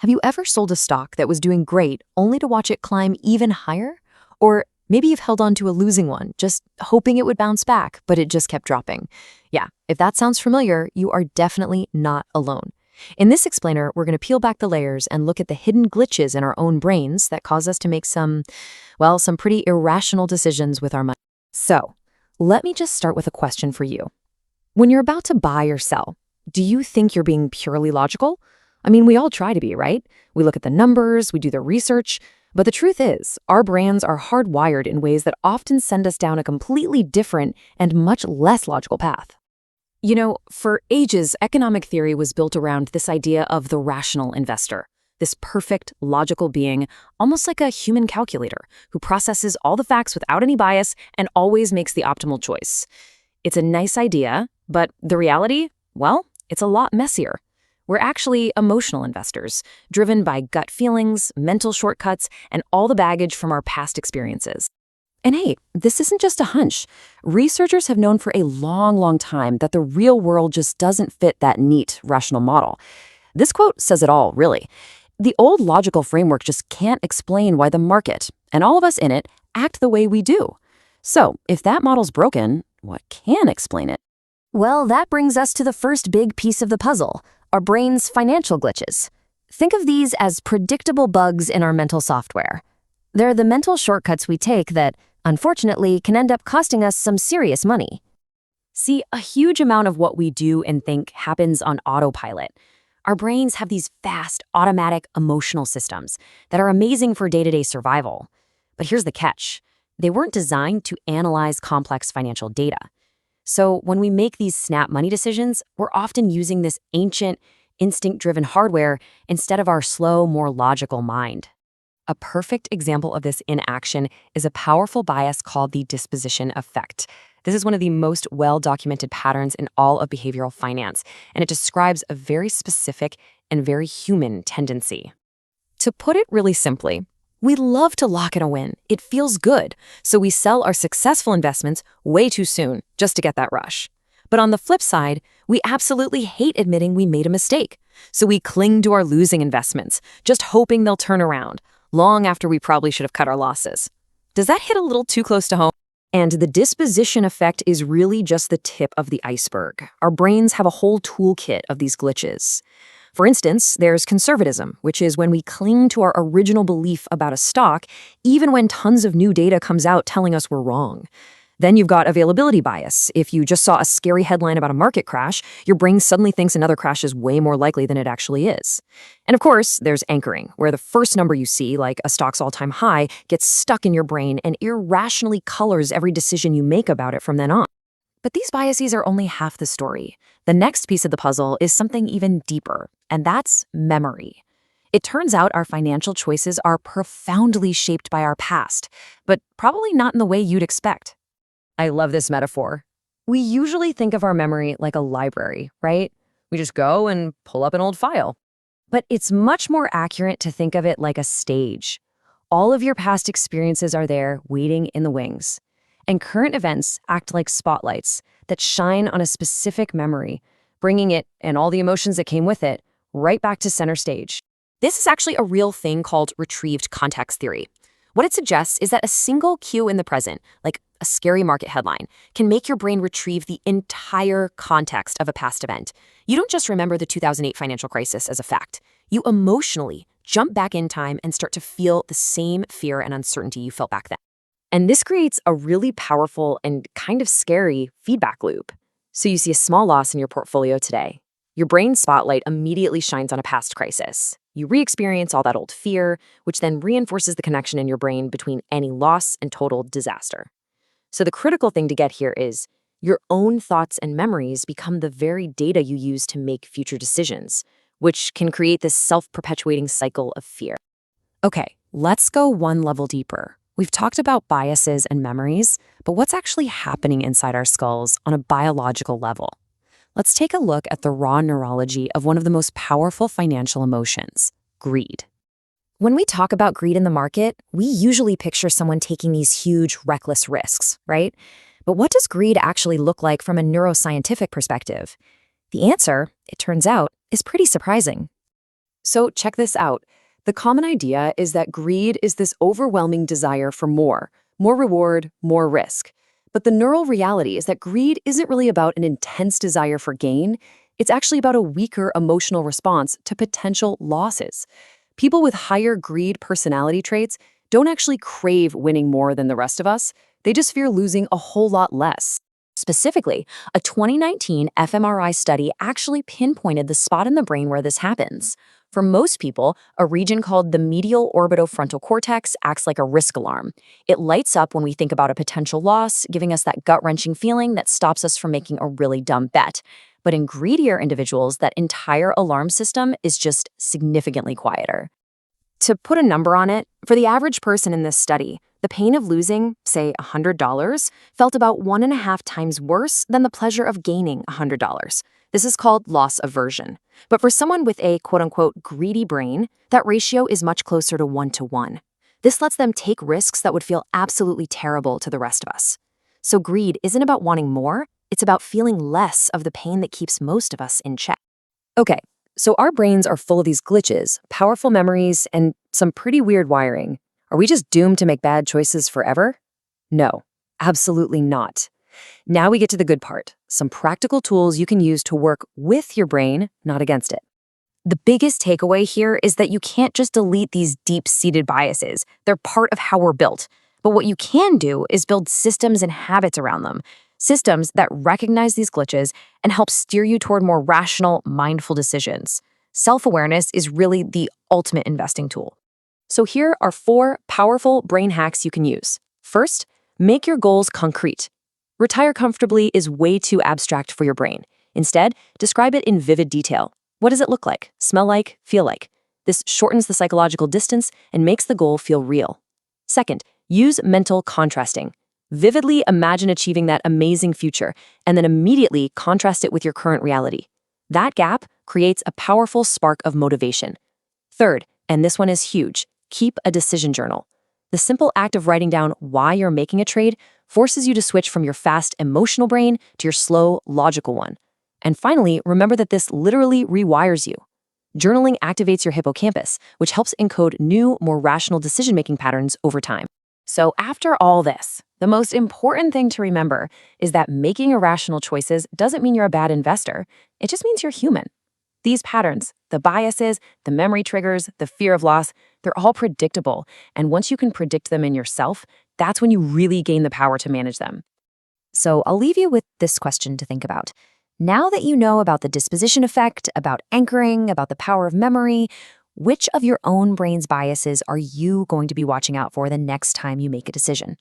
Have you ever sold a stock that was doing great only to watch it climb even higher? Or maybe you've held on to a losing one, just hoping it would bounce back, but it just kept dropping. Yeah, if that sounds familiar, you are definitely not alone. In this explainer, we're going to peel back the layers and look at the hidden glitches in our own brains that cause us to make some pretty irrational decisions with our money. So, let me just start with a question for you. When you're about to buy or sell, do you think you're being purely logical? I mean, we all try to be, right? We look at the numbers, we do the research, but the truth is, our brains are hardwired in ways that often send us down a completely different and much less logical path. You know, for ages, economic theory was built around this idea of the rational investor, this perfect, logical being, almost like a human calculator, who processes all the facts without any bias and always makes the optimal choice. It's a nice idea, but the reality, well, it's a lot messier. We're actually emotional investors, driven by gut feelings, mental shortcuts, and all the baggage from our past experiences. And hey, this isn't just a hunch. Researchers have known for a long time that the real world just doesn't fit that neat, rational model. This quote says it all, really. The old logical framework just can't explain why the market, and all of us in it, act the way we do. So, if that model's broken, what can explain it? Well, that brings us to the first big piece of the puzzle, our brain's financial glitches. Think of these as predictable bugs in our mental software. They're the mental shortcuts we take that, unfortunately, can end up costing us some serious money. See, a huge amount of what we do and think happens on autopilot. Our brains have these fast, automatic, emotional systems that are amazing for day-to-day survival. But here's the catch. They weren't designed to analyze complex financial data. So when we make these snap money decisions, we're often using this ancient, instinct-driven hardware instead of our slow, more logical mind. A perfect example of this in action is a powerful bias called the disposition effect. This is one of the most well-documented patterns in all of behavioral finance, and it describes a very specific and very human tendency. To put it really simply, we love to lock in a win. It feels good, so we sell our successful investments way too soon just to get that rush. But on the flip side, we absolutely hate admitting we made a mistake, so we cling to our losing investments, just hoping they'll turn around, long after we probably should have cut our losses. Does that hit a little too close to home? And the disposition effect is really just the tip of the iceberg. Our brains have a whole toolkit of these glitches. For instance, there's conservatism, which is when we cling to our original belief about a stock, even when tons of new data comes out telling us we're wrong. Then you've got availability bias. If you just saw a scary headline about a market crash, your brain suddenly thinks another crash is way more likely than it actually is. And of course, there's anchoring, where the first number you see, like a stock's all-time high, gets stuck in your brain and irrationally colors every decision you make about it from then on. But these biases are only half the story. The next piece of the puzzle is something even deeper, and that's memory. It turns out our financial choices are profoundly shaped by our past, but probably not in the way you'd expect. I love this metaphor. We usually think of our memory like a library, right? We just go and pull up an old file. But it's much more accurate to think of it like a stage. All of your past experiences are there, waiting in the wings. And current events act like spotlights that shine on a specific memory, bringing it, and all the emotions that came with it, right back to center stage. This is actually a real thing called retrieved context theory. What it suggests is that a single cue in the present, like a scary market headline, can make your brain retrieve the entire context of a past event. You don't just remember the 2008 financial crisis as a fact. You emotionally jump back in time and start to feel the same fear and uncertainty you felt back then. And this creates a really powerful and kind of scary feedback loop. So you see a small loss in your portfolio today. Your brain's spotlight immediately shines on a past crisis. You re-experience all that old fear, which then reinforces the connection in your brain between any loss and total disaster. So the critical thing to get here is your own thoughts and memories become the very data you use to make future decisions, which can create this self-perpetuating cycle of fear. Okay, let's go one level deeper. We've talked about biases and memories, but what's actually happening inside our skulls on a biological level? Let's take a look at the raw neurology of one of the most powerful financial emotions, greed. When we talk about greed in the market, we usually picture someone taking these huge, reckless risks, right? But what does greed actually look like from a neuroscientific perspective? The answer, it turns out, is pretty surprising. So check this out. The common idea is that greed is this overwhelming desire for more reward, more risk. But the neural reality is that greed isn't really about an intense desire for gain. It's actually about a weaker emotional response to potential losses. People with higher greed personality traits don't actually crave winning more than the rest of us. They just fear losing a whole lot less. Specifically, a 2019 fMRI study actually pinpointed the spot in the brain where this happens. For most people, a region called the medial orbitofrontal cortex acts like a risk alarm. It lights up when we think about a potential loss, giving us that gut-wrenching feeling that stops us from making a really dumb bet. But in greedier individuals, that entire alarm system is just significantly quieter. To put a number on it, for the average person in this study, the pain of losing, say, $100, felt about 1.5 times worse than the pleasure of gaining $100. This is called loss aversion. But for someone with a quote-unquote greedy brain, that ratio is much closer to 1 to 1. This lets them take risks that would feel absolutely terrible to the rest of us. So greed isn't about wanting more, it's about feeling less of the pain that keeps most of us in check. Okay, so our brains are full of these glitches, powerful memories, and some pretty weird wiring. Are we just doomed to make bad choices forever? No, absolutely not. Now we get to the good part, some practical tools you can use to work with your brain, not against it. The biggest takeaway here is that you can't just delete these deep-seated biases. They're part of how we're built. But what you can do is build systems and habits around them, systems that recognize these glitches and help steer you toward more rational, mindful decisions. Self-awareness is really the ultimate investing tool. So here are 4 powerful brain hacks you can use. First, make your goals concrete. Retire comfortably is way too abstract for your brain. Instead, describe it in vivid detail. What does it look like, smell like, feel like? This shortens the psychological distance and makes the goal feel real. Second, use mental contrasting. Vividly imagine achieving that amazing future and then immediately contrast it with your current reality. That gap creates a powerful spark of motivation. Third, and this one is huge, keep a decision journal. The simple act of writing down why you're making a trade forces you to switch from your fast emotional brain to your slow, logical one. And finally, remember that this literally rewires you. Journaling activates your hippocampus, which helps encode new, more rational decision-making patterns over time. So after all this, the most important thing to remember is that making irrational choices doesn't mean you're a bad investor. It just means you're human. These patterns, the biases, the memory triggers, the fear of loss, they're all predictable. And once you can predict them in yourself, that's when you really gain the power to manage them. So I'll leave you with this question to think about. Now that you know about the disposition effect, about anchoring, about the power of memory, which of your own brain's biases are you going to be watching out for the next time you make a decision?